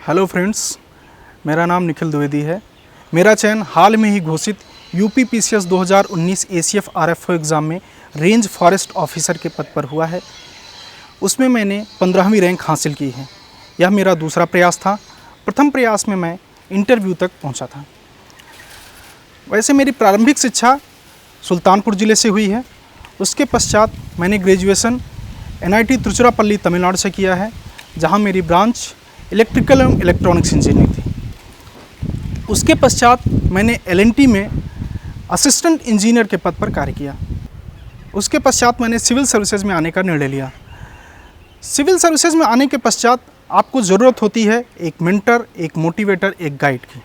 Hello friends, मेरा नाम निखिल द्विवेदी है। मेरा चयन हाल में ही घोषित UP PCS 2019 ACF RFO exam में रेंज फॉरेस्ट ऑफिसर के पद पर हुआ है। उसमें मैंने 15वीं रैंक हासिल की है। यह मेरा दूसरा प्रयास था। प्रथम प्रयास में मैं इंटरव्यू तक पहुंचा था। वैसे मेरी प्रारंभिक शिक्षा सुल्तानपुर ज़िले से हुई है। उसके पश्चात मैंने ग्रेजुएशन एनआईटी तिरुचिरापल्ली तमिलनाडु से किया है, जहां मेरी ब्रांच इलेक्ट्रिकल एवं इलेक्ट्रॉनिक्स इंजीनियरिंग थी। उसके पश्चात मैंने एलएनटी में असिस्टेंट इंजीनियर के पद पर कार्य किया। उसके पश्चात मैंने सिविल सर्विसेज में आने का निर्णय लिया। सिविल सर्विसेज में आने के पश्चात आपको ज़रूरत होती है एक मेंटर, एक मोटिवेटर, एक गाइड की,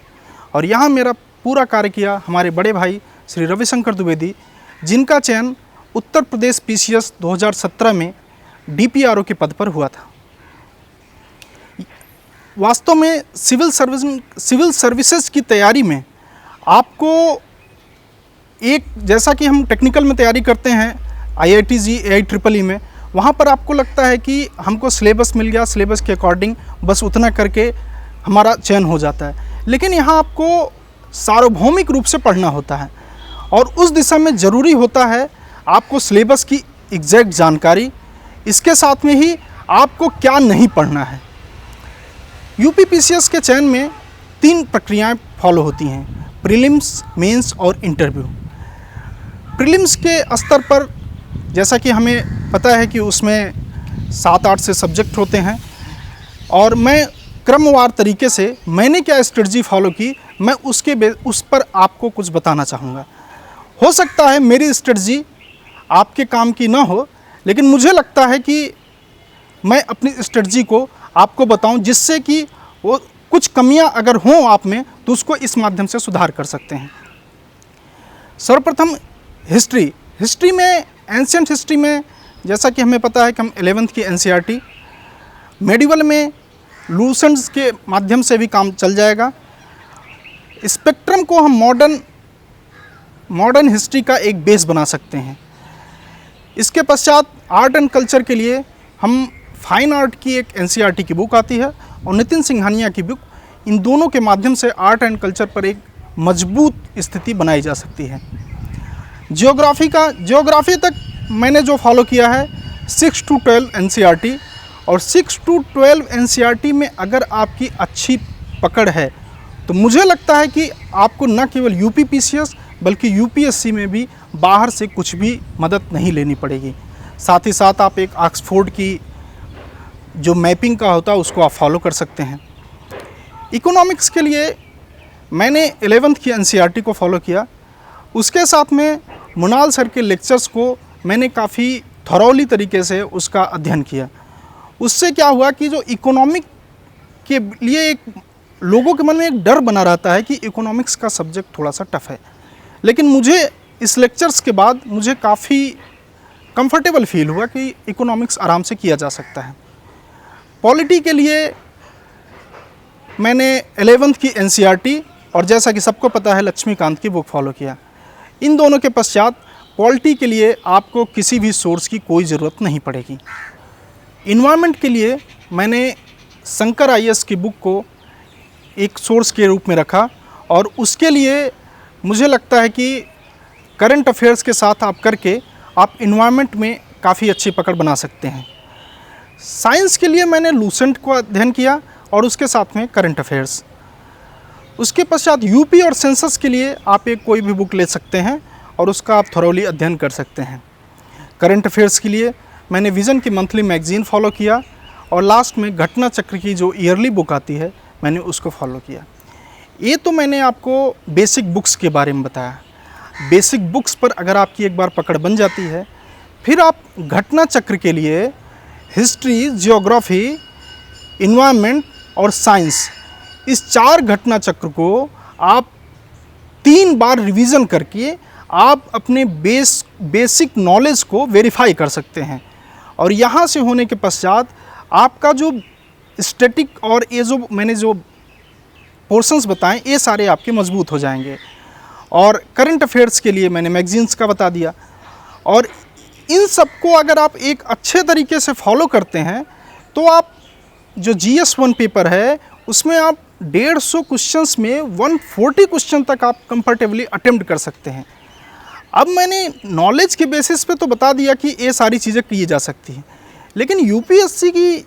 और यहाँ मेरा पूरा कार्य किया हमारे बड़े भाई श्री रविशंकर द्विवेदी, जिनका चयन उत्तर प्रदेश पीसीएस 2017 में डीपीआरओ के पद पर हुआ था। वास्तव में सिविल सर्विसेज की तैयारी में आपको एक, जैसा कि हम टेक्निकल में तैयारी करते हैं IIT-JEE, IIEEE में, वहाँ पर आपको लगता है कि हमको सिलेबस मिल गया, सिलेबस के अकॉर्डिंग बस उतना करके हमारा चयन हो जाता है। लेकिन यहाँ आपको सार्वभौमिक रूप से पढ़ना होता है, और उस दिशा में ज़रूरी होता है आपको सिलेबस की एग्जैक्ट जानकारी, इसके साथ में ही आपको क्या नहीं पढ़ना है। यूपी पीसीएस के चयन में 3 प्रक्रियाएं फॉलो होती हैं: प्रीलिम्स, मेंस और इंटरव्यू। प्रीलिम्स के स्तर पर जैसा कि हमें पता है कि उसमें 7-8 से सब्जेक्ट होते हैं, और मैं क्रमवार तरीके से मैंने क्या स्ट्रेटजी फॉलो की, मैं उस पर आपको कुछ बताना चाहूँगा। हो सकता है मेरी स्ट्रेटजी आपके काम की ना हो, लेकिन मुझे लगता है कि मैं अपनी स्ट्रेटजी को आपको बताऊं, जिससे कि वो कुछ कमियां अगर हों आप में, तो उसको इस माध्यम से सुधार कर सकते हैं। सर्वप्रथम हिस्ट्री में, एंशिएंट हिस्ट्री में जैसा कि हमें पता है कि हम 11th की एनसीईआरटी, मेडिवल में लूसेंट्स के माध्यम से भी काम चल जाएगा। स्पेक्ट्रम को हम मॉडर्न हिस्ट्री का एक बेस बना सकते हैं। इसके पश्चात आर्ट एंड कल्चर के लिए हम फाइन आर्ट की एक एनसीईआरटी की बुक आती है, और नितिन सिंघानिया की बुक। इन दोनों के माध्यम से आर्ट एंड कल्चर पर एक मजबूत स्थिति बनाई जा सकती है। ज्योग्राफी तक मैंने जो फॉलो किया है 6 to 12 एनसीईआरटी, और 6 to 12 एनसीईआरटी में अगर आपकी अच्छी पकड़ है, तो मुझे लगता है कि आपको न केवल यूपी पीसीएस बल्कि यूपीएससी में भी बाहर से कुछ भी मदद नहीं लेनी पड़ेगी। साथ ही साथ आप एक ऑक्सफोर्ड की जो मैपिंग का होता है उसको आप फॉलो कर सकते हैं। इकोनॉमिक्स के लिए मैंने 11th की एनसीईआरटी को फॉलो किया। उसके साथ में मुनाल सर के लेक्चर्स को मैंने काफ़ी थॉरोली तरीके से उसका अध्ययन किया। उससे क्या हुआ कि जो इकोनॉमिक के लिए एक लोगों के मन में एक डर बना रहता है कि इकोनॉमिक्स का सब्जेक्ट थोड़ा सा टफ है, लेकिन मुझे इस लेक्चर्स के बाद मुझे काफ़ी कंफर्टेबल फील हुआ कि इकोनॉमिक्स आराम से किया जा सकता है। पॉलिटी के लिए मैंने 11th की एनसीईआरटी, और जैसा कि सबको पता है लक्ष्मीकांत की बुक फॉलो किया। इन दोनों के पश्चात पॉलिटी के लिए आपको किसी भी सोर्स की कोई ज़रूरत नहीं पड़ेगी। इन्वायरमेंट के लिए मैंने शंकर आईएएस की बुक को एक सोर्स के रूप में रखा, और उसके लिए मुझे लगता है कि करंट अफेयर्स के साथ आप करके आप इन्वायरमेंट में काफ़ी अच्छी पकड़ बना सकते हैं। साइंस के लिए मैंने लूसेंट को अध्ययन किया, और उसके साथ में करंट अफेयर्स। उसके पश्चात यूपी और सेंसस के लिए आप एक कोई भी बुक ले सकते हैं और उसका आप थॉरोली अध्ययन कर सकते हैं। करंट अफेयर्स के लिए मैंने विज़न की मंथली मैगज़ीन फॉलो किया, और लास्ट में घटना चक्र की जो ईयरली बुक आती है मैंने उसको फॉलो किया। ये तो मैंने आपको बेसिक बुक्स के बारे में बताया। बेसिक बुक्स पर अगर आपकी एक बार पकड़ बन जाती है, फिर आप घटना चक्र के लिए हिस्ट्री, जियोग्राफी, इन्वायरमेंट और साइंस, इस 4 घटना चक्र को आप 3 बार रिवीजन करके आप अपने बेसिक नॉलेज को वेरीफाई कर सकते हैं। और यहाँ से होने के पश्चात आपका जो स्टैटिक और ये जो मैंने जो पोर्शंस बताएं, ये सारे आपके मजबूत हो जाएंगे। और करंट अफेयर्स के लिए मैंने मैगजीन्स का बता दिया, और इन सबको अगर आप एक अच्छे तरीके से फॉलो करते हैं तो आप जो GS1 पेपर है उसमें आप 150 क्वेश्चंस में 140 क्वेश्चन तक आप कंफर्टेबली अटेम्प्ट कर सकते हैं। अब मैंने नॉलेज के बेसिस पे तो बता दिया कि ये सारी चीज़ें की जा सकती हैं, लेकिन यूपीएससी की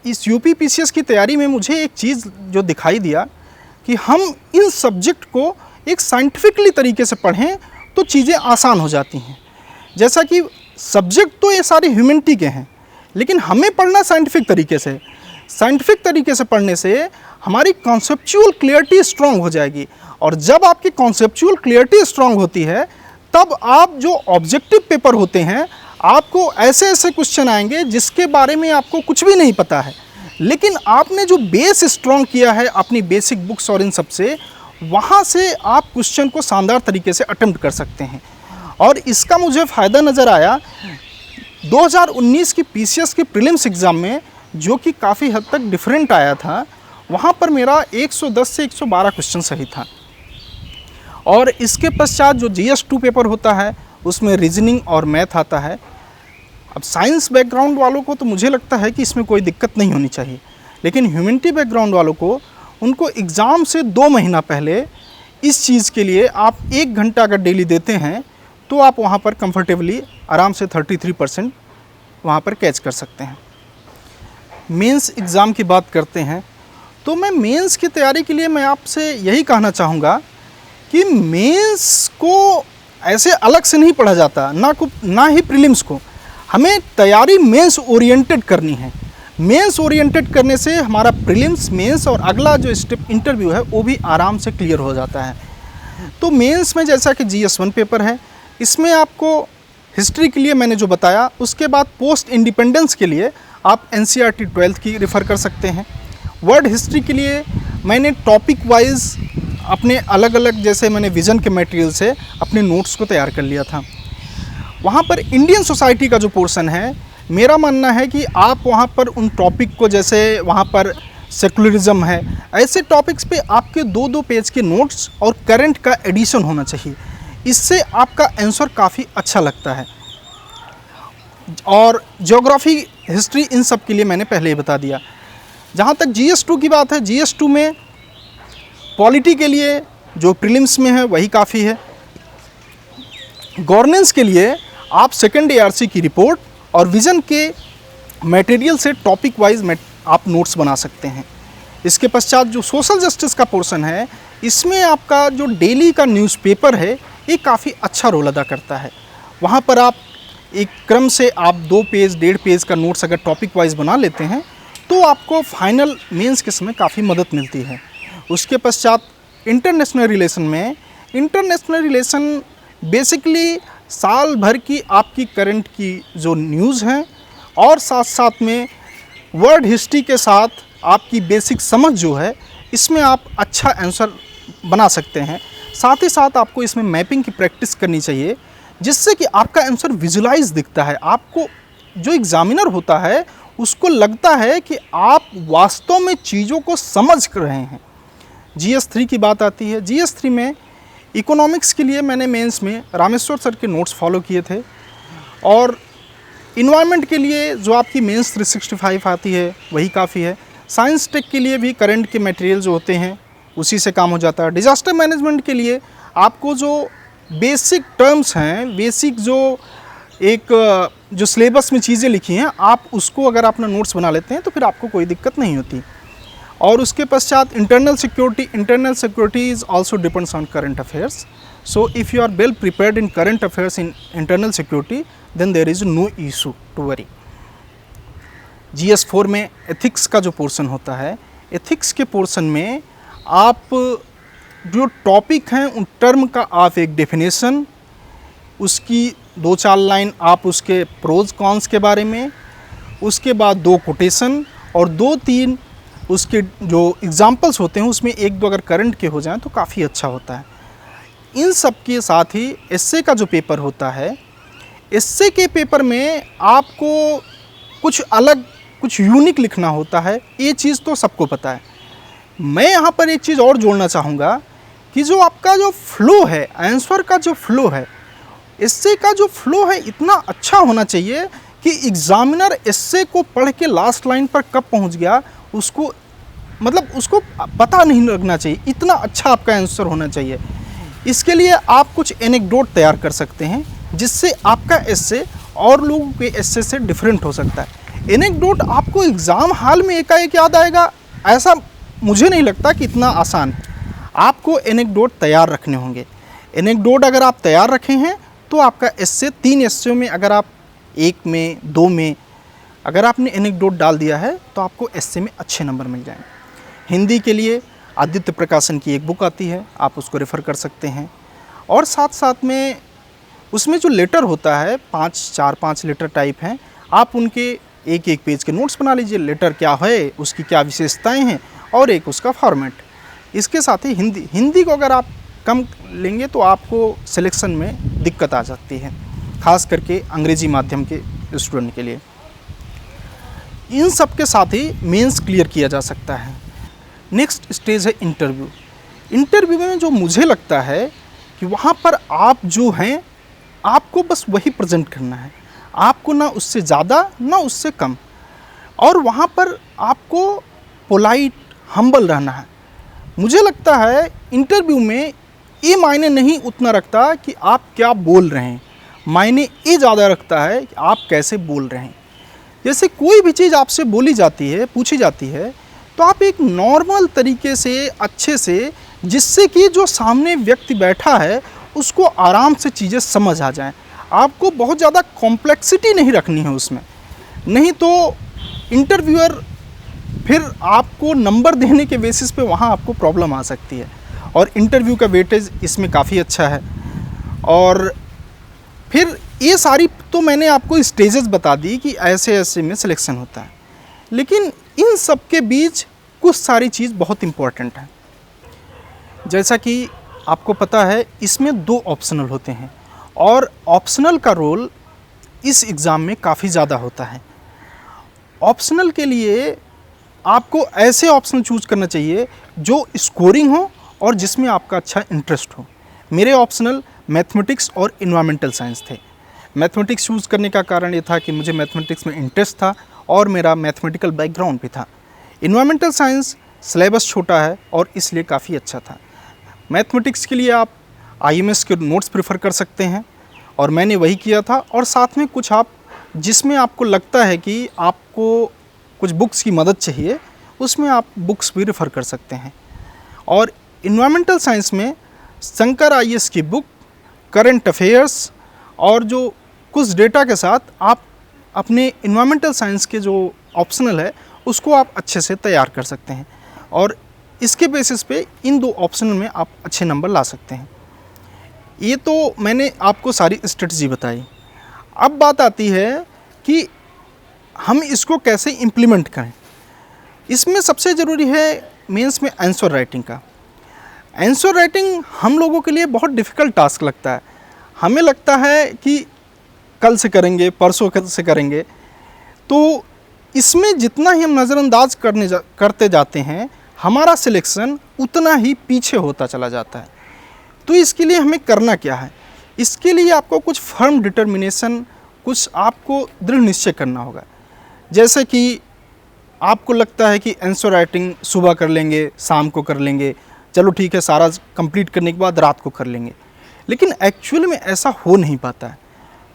इस यूपी पीसीएस की तैयारी में मुझे एक चीज़ जो दिखाई दिया कि हम इन सब्जेक्ट को एक साइंटिफिकली तरीके से पढ़ें तो चीज़ें आसान हो जाती हैं। जैसा कि सब्जेक्ट तो ये सारे ह्यूमैनिटी के हैं, लेकिन हमें पढ़ना साइंटिफिक तरीके से। साइंटिफिक तरीके से पढ़ने से हमारी कॉन्सेप्चुअल क्लियरिटी स्ट्रांग हो जाएगी, और जब आपकी कॉन्सेप्चुअल क्लियरिटी स्ट्रांग होती है तब आप जो ऑब्जेक्टिव पेपर होते हैं, आपको ऐसे ऐसे क्वेश्चन आएंगे जिसके बारे में आपको कुछ भी नहीं पता है, लेकिन आपने जो बेस स्ट्रांग किया है अपनी बेसिक बुक्स और इन सब से, वहाँ से आप क्वेश्चन को शानदार तरीके से अटेम्प्ट कर सकते हैं। और इसका मुझे फ़ायदा नज़र आया 2019 की पीसीएस के प्रीलिम्स एग्ज़ाम में, जो कि काफ़ी हद तक डिफरेंट आया था। वहाँ पर मेरा 110 से 112 क्वेश्चन सही था। और इसके पश्चात जो GS2 पेपर होता है उसमें रीजनिंग और मैथ आता है। अब साइंस बैकग्राउंड वालों को तो मुझे लगता है कि इसमें कोई दिक्कत नहीं होनी चाहिए, लेकिन ह्यूमैनिटी बैकग्राउंड वालों को, उनको एग्ज़ाम से 2 महीना पहले इस चीज़ के लिए आप 1 घंटा अगर डेली देते हैं तो आप वहाँ पर कंफर्टेबली आराम से 33% वहाँ पर कैच कर सकते हैं। मेंस एग्ज़ाम की बात करते हैं तो मैं मेंस की तैयारी के लिए मैं आपसे यही कहना चाहूँगा कि मेंस को ऐसे अलग से नहीं पढ़ा जाता, ना ही प्रीलिम्स को। हमें तैयारी मेंस ओरिएंटेड करनी है। मेंस ओरिएंटेड करने से हमारा प्रीलिम्स, मेंस और अगला जो स्टेप इंटरव्यू है वो भी आराम से क्लियर हो जाता है। तो मेंस में जैसा कि GS1 पेपर है, इसमें आपको हिस्ट्री के लिए मैंने जो बताया, उसके बाद पोस्ट इंडिपेंडेंस के लिए आप NCERT 12th की रेफ़र कर सकते हैं। वर्ल्ड हिस्ट्री के लिए मैंने टॉपिक वाइज अपने अलग अलग, जैसे मैंने विज़न के मटेरियल से अपने नोट्स को तैयार कर लिया था। वहाँ पर इंडियन सोसाइटी का जो पोर्शन है, मेरा मानना है कि आप वहाँ पर उन टॉपिक को, जैसे वहाँ पर सेकुलरिज्म है, ऐसे टॉपिक्स पे आपके 2-2 पेज के नोट्स और करंट का एडिशन होना चाहिए। इससे आपका आंसर काफ़ी अच्छा लगता है। और ज्योग्राफी, हिस्ट्री, इन सब के लिए मैंने पहले ही बता दिया। जहाँ तक GS2 की बात है, GS2 में पॉलिटी के लिए जो प्रीलिम्स में है वही काफ़ी है। गवर्नेंस के लिए आप सेकंड ARC की रिपोर्ट और विज़न के मटेरियल से टॉपिक वाइज आप नोट्स बना सकते हैं। इसके पश्चात जो सोशल जस्टिस का पोर्शन है, इसमें आपका जो डेली का न्यूज़पेपर है ये काफ़ी अच्छा रोल अदा करता है। वहाँ पर आप एक क्रम से आप 2 पेज 1.5 पेज का नोट्स अगर टॉपिक वाइज बना लेते हैं तो आपको फाइनल मेंस के समय काफ़ी मदद मिलती है। उसके पश्चात इंटरनेशनल रिलेशन में, इंटरनेशनल रिलेशन बेसिकली साल भर की आपकी करंट की जो न्यूज़ हैं और साथ साथ में वर्ल्ड हिस्ट्री के साथ आपकी बेसिक समझ जो है, इसमें आप अच्छा आंसर बना सकते हैं। साथ ही साथ आपको इसमें मैपिंग की प्रैक्टिस करनी चाहिए, जिससे कि आपका आंसर विजुलाइज दिखता है। आपको जो एग्जामिनर होता है उसको लगता है कि आप वास्तव में चीज़ों को समझ रहे हैं। GS3 की बात आती है। GS3 में इकोनॉमिक्स के लिए मैंने मेंस में रामेश्वर सर के नोट्स फॉलो किए थे, और इन्वायरमेंट के लिए जो आपकी मेंस 365 आती है वही काफ़ी है। साइंस टेक के लिए भी करंट के मटेरियल जो होते हैं उसी से काम हो जाता है। डिज़ास्टर मैनेजमेंट के लिए आपको जो बेसिक टर्म्स हैं, बेसिक जो सिलेबस में चीज़ें लिखी हैं, आप उसको अगर अपना नोट्स बना लेते हैं तो फिर आपको कोई दिक्कत नहीं होती। और उसके पश्चात internal security is also depends on current affairs. So if you are well prepared in current affairs in internal security, then there is no issue to worry. GS4 में एथिक्स का जो पोर्शन होता है, एथिक्स के portion में आप जो topic हैं उन टर्म का आप एक डेफिनेशन, उसकी 2-4 लाइन आप उसके प्रोज कॉन्स के बारे में, उसके बाद 2 कोटेशन और 2-3 उसके जो एग्जाम्पल्स होते हैं उसमें 1-2 अगर करंट के हो जाएं तो काफ़ी अच्छा होता है। इन सब के साथ ही एस्से का जो पेपर होता है, एस्से के पेपर में आपको कुछ अलग, कुछ यूनिक लिखना होता है। ये चीज़ तो सबको पता है। मैं यहाँ पर एक चीज़ और जोड़ना चाहूँगा कि जो आपका जो फ्लो है, आंसर का जो फ्लो है, एस्से का जो फ्लो है इतना अच्छा होना चाहिए कि एग्जामिनर एस्से को पढ़ के लास्ट लाइन पर कब पहुँच गया उसको मतलब उसको पता नहीं लगना चाहिए, इतना अच्छा आपका आंसर होना चाहिए। इसके लिए आप कुछ एनेक्डोट तैयार कर सकते हैं जिससे आपका एस्से और लोगों के एस्से से डिफरेंट हो सकता है। एनेक्डोट आपको एग्ज़ाम हाल में एकाएक याद आएगा ऐसा मुझे नहीं लगता कि इतना आसान है। आपको एनेक्डोट तैयार रखने होंगे। एनेक्डोट अगर आप तैयार रखे हैं तो आपका एस्से 3 एस्से में अगर आप 1 में 2 में अगर आपने एनेक्डोट डाल दिया है तो आपको एस्से में अच्छे नंबर मिल जाएंगे। हिंदी के लिए आदित्य प्रकाशन की एक बुक आती है, आप उसको रेफ़र कर सकते हैं। और साथ साथ में उसमें जो लेटर होता है 4-5 लेटर टाइप हैं, आप उनके एक पेज के नोट्स बना लीजिए। लेटर क्या है, उसकी क्या विशेषताएं हैं और एक उसका फॉर्मेट। इसके साथ ही हिंदी को अगर आप कम लेंगे तो आपको सिलेक्शन में दिक्कत आ सकती है, खास करके अंग्रेजी माध्यम के स्टूडेंट के लिए। इन सब के साथ ही मेंस क्लियर किया जा सकता है। नेक्स्ट स्टेज है इंटरव्यू। इंटरव्यू में जो मुझे लगता है कि वहाँ पर आप जो हैं आपको बस वही प्रेजेंट करना है, आपको ना उससे ज़्यादा ना उससे कम, और वहाँ पर आपको पोलाइट हम्बल रहना है। मुझे लगता है इंटरव्यू में ये मायने नहीं उतना रखता कि आप क्या बोल रहे हैं, मायने ये ज़्यादा रखता है कि आप कैसे बोल रहे हैं। जैसे कोई भी चीज़ आपसे बोली जाती है, पूछी जाती है, तो आप एक नॉर्मल तरीके से अच्छे से, जिससे कि जो सामने व्यक्ति बैठा है उसको आराम से चीज़ें समझ आ जाएं। आपको बहुत ज़्यादा कॉम्प्लेक्सिटी नहीं रखनी है उसमें, नहीं तो इंटरव्यूअर फिर आपको नंबर देने के बेसिस पे वहाँ आपको प्रॉब्लम आ सकती है। और इंटरव्यू का वेटेज इसमें काफ़ी अच्छा है। और फिर ये सारी तो मैंने आपको स्टेजेस बता दी कि ऐसे ऐसे में सिलेक्शन होता है, लेकिन इन सब के बीच कुछ सारी चीज़ बहुत इम्पोर्टेंट है। जैसा कि आपको पता है इसमें 2 ऑप्शनल होते हैं और ऑप्शनल का रोल इस एग्ज़ाम में काफ़ी ज़्यादा होता है। ऑप्शनल के लिए आपको ऐसे ऑप्शन चूज करना चाहिए जो स्कोरिंग हो और जिसमें आपका अच्छा इंटरेस्ट हो। मेरे ऑप्शनल मैथमेटिक्स और इन्वायरमेंटल साइंस थे। मैथमेटिक्स चूज़ करने का कारण ये था कि मुझे मैथमेटिक्स में इंटरेस्ट था और मेरा मैथमेटिकल बैकग्राउंड भी था। इन्वायरमेंटल साइंस सिलेबस छोटा है और इसलिए काफ़ी अच्छा था। मैथमेटिक्स के लिए आप IMS के नोट्स प्रेफर कर सकते हैं और मैंने वही किया था। और साथ में कुछ आप जिसमें आपको लगता है कि आपको कुछ बुक्स की मदद चाहिए, उसमें आप बुक्स भी रेफ़र कर सकते हैं। और इन्वायरमेंटल साइंस में शंकर IAS की बुक, करंट अफेयर्स और जो कुछ डेटा के साथ आप अपने इन्वायरमेंटल साइंस के जो ऑप्शनल है उसको आप अच्छे से तैयार कर सकते हैं और इसके बेसिस पे इन 2 ऑप्शनल में आप अच्छे नंबर ला सकते हैं। ये तो मैंने आपको सारी स्ट्रेटजी बताई। अब बात आती है कि हम इसको कैसे इम्प्लीमेंट करें। इसमें सबसे ज़रूरी है मेंस में आंसर राइटिंग का। आंसर राइटिंग हम लोगों के लिए बहुत डिफ़िकल्ट टास्क लगता है। हमें लगता है कि कल से करेंगे, परसों से करेंगे, तो इसमें जितना ही हम नज़रअंदाज करते जाते हैं हमारा सिलेक्शन उतना ही पीछे होता चला जाता है। तो इसके लिए हमें करना क्या है? इसके लिए आपको कुछ फर्म डिटर्मिनेशन, कुछ आपको दृढ़ निश्चय करना होगा। जैसे कि आपको लगता है कि आंसर राइटिंग सुबह कर लेंगे, शाम को कर लेंगे, चलो ठीक है, सारा कंप्लीट करने के बाद रात को कर लेंगे, लेकिन एक्चुअल में ऐसा हो नहीं पाता है।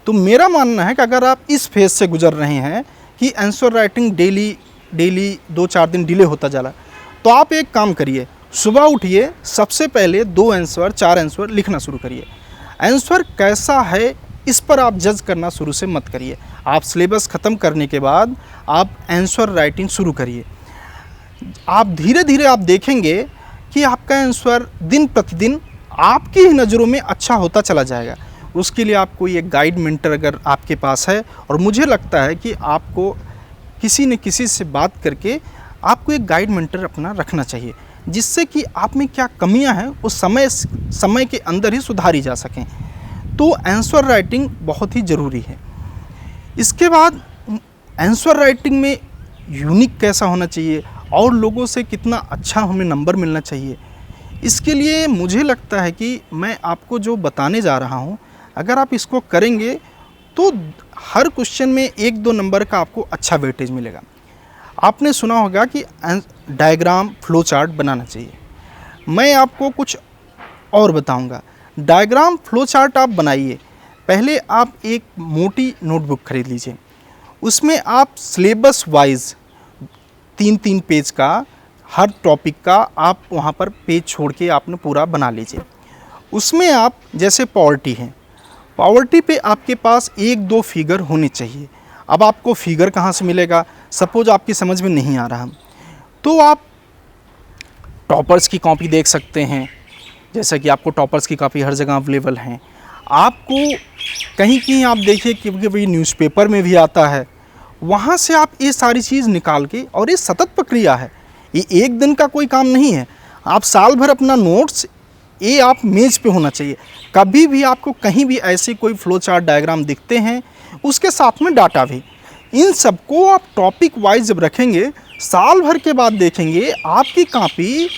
तो मेरा मानना है कि अगर आप इस फेज़ से गुजर रहे हैं कि आंसर राइटिंग डेली 2-4 दिन डिले होता जा रहा, तो आप एक काम करिए, सुबह उठिए, सबसे पहले 2 आंसर 4 आंसर लिखना शुरू करिए। आंसर कैसा है इस पर आप जज करना शुरू से मत करिए। आप सिलेबस ख़त्म करने के बाद आप आंसर राइटिंग शुरू करिए। आप धीरे धीरे आप देखेंगे कि आपका आंसर दिन प्रतिदिन आपकी ही नज़रों में अच्छा होता चला जाएगा। उसके लिए आपको ये गाइड मेंटर अगर आपके पास है, और मुझे लगता है कि आपको किसी न किसी से बात करके आपको एक गाइड मेंटर अपना रखना चाहिए, जिससे कि आप में क्या कमियां हैं उस समय के अंदर ही सुधारी जा सकें। तो आंसर राइटिंग बहुत ही ज़रूरी है। इसके बाद आंसर राइटिंग में यूनिक कैसा होना चाहिए और लोगों से कितना अच्छा हमें नंबर मिलना चाहिए, इसके लिए मुझे लगता है कि मैं आपको जो बताने जा रहा हूँ, अगर आप इसको करेंगे तो हर क्वेश्चन में 1-2 नंबर का आपको अच्छा वेटेज मिलेगा। आपने सुना होगा कि डायग्राम फ्लो चार्ट बनाना चाहिए। मैं आपको कुछ और बताऊंगा। डायग्राम फ्लो चार्ट आप बनाइए। पहले आप एक मोटी नोटबुक खरीद लीजिए, उसमें आप सिलेबस वाइज 3-3 पेज का हर टॉपिक का आप वहाँ पर पेज छोड़ के आपने पूरा बना लीजिए। उसमें आप जैसे पॉवर्टी है, पॉवर्टी पे आपके पास 1-2 फिगर होने चाहिए। अब आपको फिगर कहाँ से मिलेगा, सपोज आपकी समझ में नहीं आ रहा, तो आप टॉपर्स की कॉपी देख सकते हैं। जैसा कि आपको टॉपर्स की कॉपी हर जगह अवेलेबल हैं। आपको कहीं कहीं आप देखिए क्योंकि भाई न्यूज़पेपर में भी आता है, वहाँ से आप ये सारी चीज़ निकाल के, और ये सतत प्रक्रिया है, ये एक दिन का कोई काम नहीं है। आप साल भर अपना नोट्स ये आप मेज पे होना चाहिए। कभी भी आपको कहीं भी ऐसी कोई फ्लो चार्ट डायग्राम दिखते हैं, उसके साथ में डाटा भी, इन सबको आप टॉपिक वाइज जब रखेंगे, साल भर के बाद देखेंगे आपकी कॉपी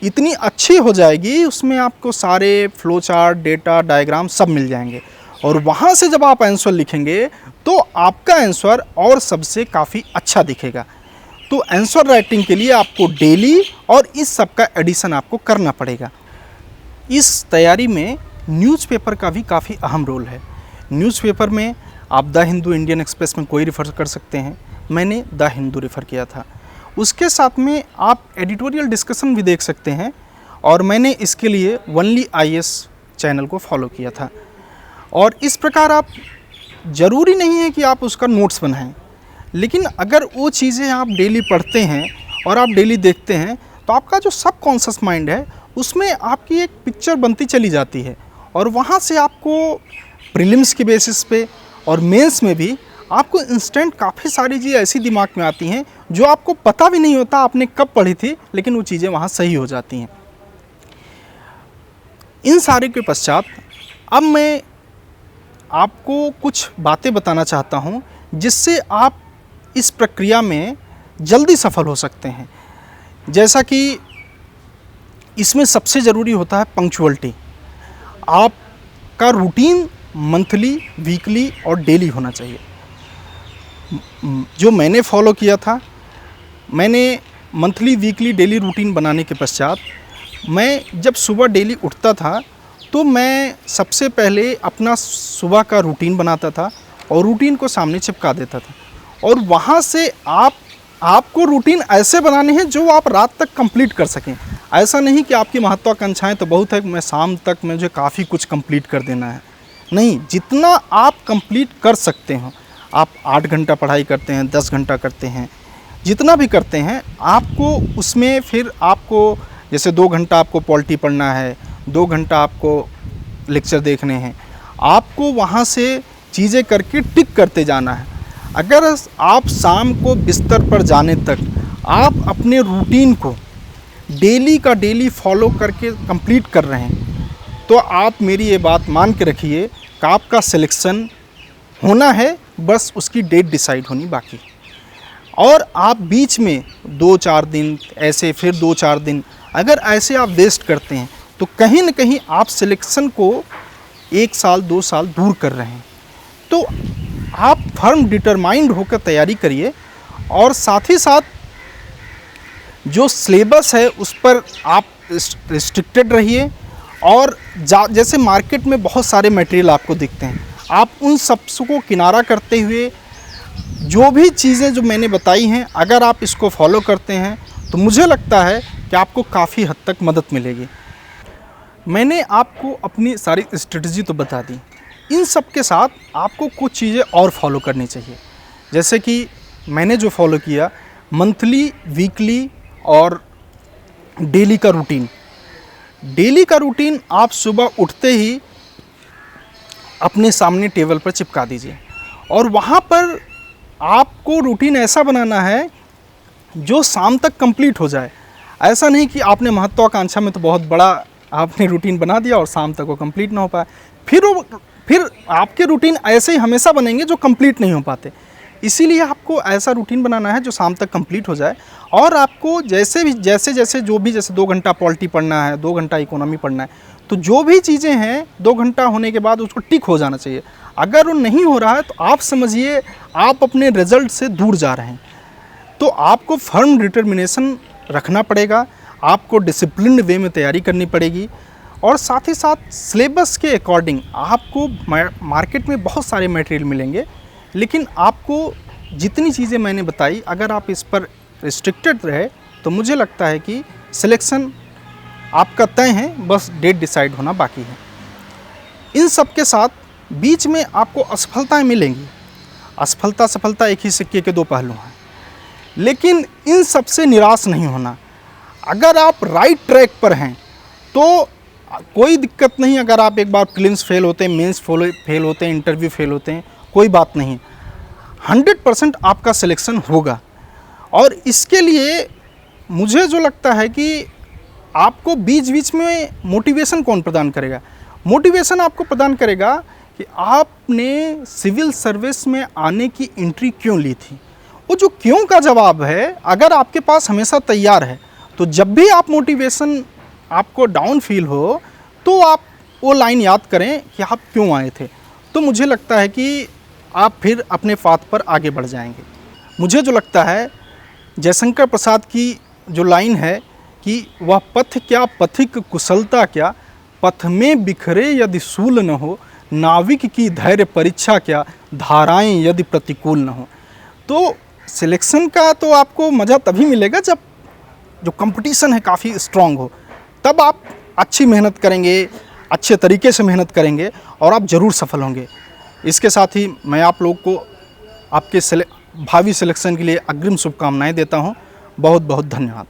इतनी अच्छी हो जाएगी, उसमें आपको सारे फ्लो चार्ट, डेटा, डायग्राम सब मिल जाएंगे। और वहाँ से जब आप आंसर लिखेंगे तो आपका आंसर और सबसे काफ़ी अच्छा दिखेगा। तो आंसर राइटिंग के लिए आपको डेली और इस सब का एडिशन आपको करना पड़ेगा। इस तैयारी में न्यूज़पेपर का भी काफ़ी अहम रोल है। न्यूज़पेपर में आप द हिंदू, इंडियन एक्सप्रेस में कोई रेफ़र कर सकते हैं। मैंने द हिंदू रेफ़र किया था। उसके साथ में आप एडिटोरियल डिस्कशन भी देख सकते हैं, और मैंने इसके लिए ओनली IAS चैनल को फॉलो किया था। और इस प्रकार आप, ज़रूरी नहीं है कि आप उसका नोट्स बनाएं, लेकिन अगर वो चीज़ें आप डेली पढ़ते हैं और आप डेली देखते हैं, तो आपका जो सबकॉन्शियस माइंड है उसमें आपकी एक पिक्चर बनती चली जाती है। और वहाँ से आपको प्रीलिम्स के बेसिस पे और मेंस में भी आपको इंस्टेंट काफ़ी सारी चीज़ें ऐसी दिमाग में आती हैं जो आपको पता भी नहीं होता आपने कब पढ़ी थी, लेकिन वो चीज़ें वहाँ सही हो जाती हैं। इन सारे के पश्चात अब मैं आपको कुछ बातें बताना चाहता हूँ जिससे आप इस प्रक्रिया में जल्दी सफल हो सकते हैं। जैसा कि इसमें सबसे ज़रूरी होता है पंक्चुअलिटी। आपका रूटीन मंथली, वीकली और डेली होना चाहिए। जो मैंने फॉलो किया था, मैंने मंथली, वीकली, डेली रूटीन बनाने के पश्चात मैं जब सुबह डेली उठता था तो मैं सबसे पहले अपना सुबह का रूटीन बनाता था और रूटीन को सामने चिपका देता था। और वहाँ से आपको रूटीन ऐसे बनाने हैं जो आप रात तक कंप्लीट कर सकें। ऐसा नहीं कि आपकी महत्वाकांक्षाएं तो बहुत है, मैं शाम तक मुझे काफ़ी कुछ कंप्लीट कर देना है। नहीं, जितना आप कंप्लीट कर सकते हो, आप 8 घंटा पढ़ाई करते हैं, 10 घंटा करते हैं, जितना भी करते हैं, आपको उसमें फिर आपको जैसे 2 घंटा आपको पॉलिटी पढ़ना है, 2 घंटा आपको लेक्चर देखने हैं, आपको वहाँ से चीज़ें करके टिक करते जाना है। अगर आप शाम को बिस्तर पर जाने तक आप अपने रूटीन को डेली का डेली फॉलो करके कंप्लीट कर रहे हैं, तो आप मेरी ये बात मान के रखिए कि आपका सिलेक्शन होना है, बस उसकी डेट डिसाइड होनी बाकी। और आप बीच में 2-4 दिन ऐसे, फिर 2-4 दिन अगर ऐसे आप वेस्ट करते हैं तो कहीं न कहीं आप सिलेक्शन को 1 साल 2 साल दूर कर रहे हैं। तो आप फर्म डिटरमाइंड होकर तैयारी करिए, और साथ ही साथ जो सिलेबस है उस पर आप रिस्ट्रिक्टेड रहिए। और जैसे मार्केट में बहुत सारे मटेरियल आपको दिखते हैं, आप उन सब को किनारा करते हुए जो भी चीज़ें जो मैंने बताई हैं, अगर आप इसको फॉलो करते हैं तो मुझे लगता है कि आपको काफ़ी हद तक मदद मिलेगी। मैंने आपको अपनी सारी स्ट्रेटजी तो बता दी, इन सब के साथ आपको कुछ चीज़ें और फॉलो करनी चाहिए। जैसे कि मैंने जो फॉलो किया, मंथली, वीकली और डेली का रूटीन। डेली का रूटीन आप सुबह उठते ही अपने सामने टेबल पर चिपका दीजिए, और वहाँ पर आपको रूटीन ऐसा बनाना है जो शाम तक कंप्लीट हो जाए। ऐसा नहीं कि आपने महत्वाकांक्षा में तो बहुत बड़ा आपने रूटीन बना दिया और शाम तक वो कंप्लीट ना हो पाए, फिर आपके रूटीन ऐसे ही हमेशा बनेंगे जो कंप्लीट नहीं हो पाते। इसीलिए आपको ऐसा रूटीन बनाना है जो शाम तक कंप्लीट हो जाए। और आपको जैसे जैसे 2 घंटा पॉलिटी पढ़ना है, 2 घंटा इकोनॉमी पढ़ना है, तो जो भी चीज़ें हैं 2 घंटा होने के बाद उसको टिक हो जाना चाहिए। अगर वो नहीं हो रहा है तो आप समझिए आप अपने रिजल्ट से दूर जा रहे हैं। तो आपको फर्म डिटर्मिनेशन रखना पड़ेगा, आपको डिसिप्लिन्ड वे में तैयारी करनी पड़ेगी और साथ ही साथ सिलेबस के अकॉर्डिंग आपको मार्केट में बहुत सारे मटेरियल मिलेंगे, लेकिन आपको जितनी चीज़ें मैंने बताई अगर आप इस पर रिस्ट्रिक्टेड रहे तो मुझे लगता है कि सिलेक्शन आपका तय है, बस डेट डिसाइड होना बाकी है। इन सब के साथ बीच में आपको असफलताएं मिलेंगी। असफलता सफलता एक ही सिक्के के दो पहलू हैं, लेकिन इन सब से निराश नहीं होना। अगर आप राइट ट्रैक पर हैं तो कोई दिक्कत नहीं। अगर आप एक बार प्रीलिम्स फेल होते हैं, मेंस फेल होते हैं, इंटरव्यू फेल होते हैं, कोई बात नहीं, 100% आपका सिलेक्शन होगा। और इसके लिए मुझे जो लगता है कि आपको बीच बीच में मोटिवेशन कौन प्रदान करेगा? मोटिवेशन आपको प्रदान करेगा कि आपने सिविल सर्विस में आने की एंट्री क्यों ली थी। वो जो क्यों का जवाब है अगर आपके पास हमेशा तैयार है, तो जब भी आप मोटिवेशन आपको डाउन फील हो तो आप वो लाइन याद करें कि आप क्यों आए थे, तो मुझे लगता है कि आप फिर अपने पाथ पर आगे बढ़ जाएंगे। मुझे जो लगता है जयशंकर प्रसाद की जो लाइन है कि वह पथ क्या पथिक कुशलता क्या, पथ में बिखरे यदि सूल न हो, नाविक की धैर्य परीक्षा क्या, धाराएं यदि प्रतिकूल न हो। तो सिलेक्शन का तो आपको मज़ा तभी मिलेगा जब जो कंपटीशन है काफ़ी स्ट्रांग हो, तब आप अच्छी मेहनत करेंगे, अच्छे तरीके से मेहनत करेंगे और आप ज़रूर सफल होंगे। इसके साथ ही मैं आप लोग को आपके भावी सिलेक्शन के लिए अग्रिम शुभकामनाएं देता हूं। बहुत बहुत धन्यवाद।